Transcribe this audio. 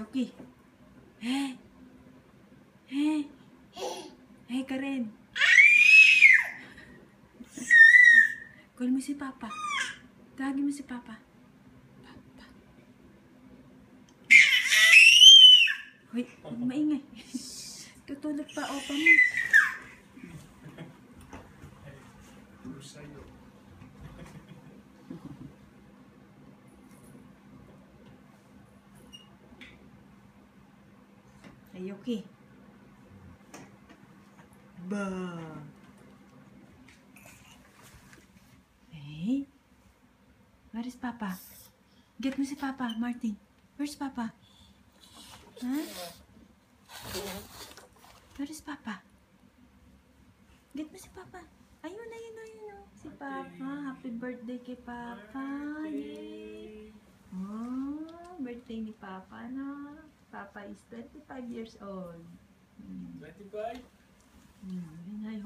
Yoki. Hey. Hey. Hey, Karen. Call mo si Papa. Tawagin mo si Papa. Papa. Hoy, maingay. Tutulog pa, opa mo. Sa'yo. Ay, Yoki. Ba. Hey. Where is Papa? Get mo si Papa, Martin. Where's Papa? Huh? Where is Papa? Get mo si Papa. Ayun, ayun, ayun. Si Papa. Happy birthday kay Papa. Yay! Oh, birthday ni Papa, no? Papa is 25 years old. 25? Ayun, ayun.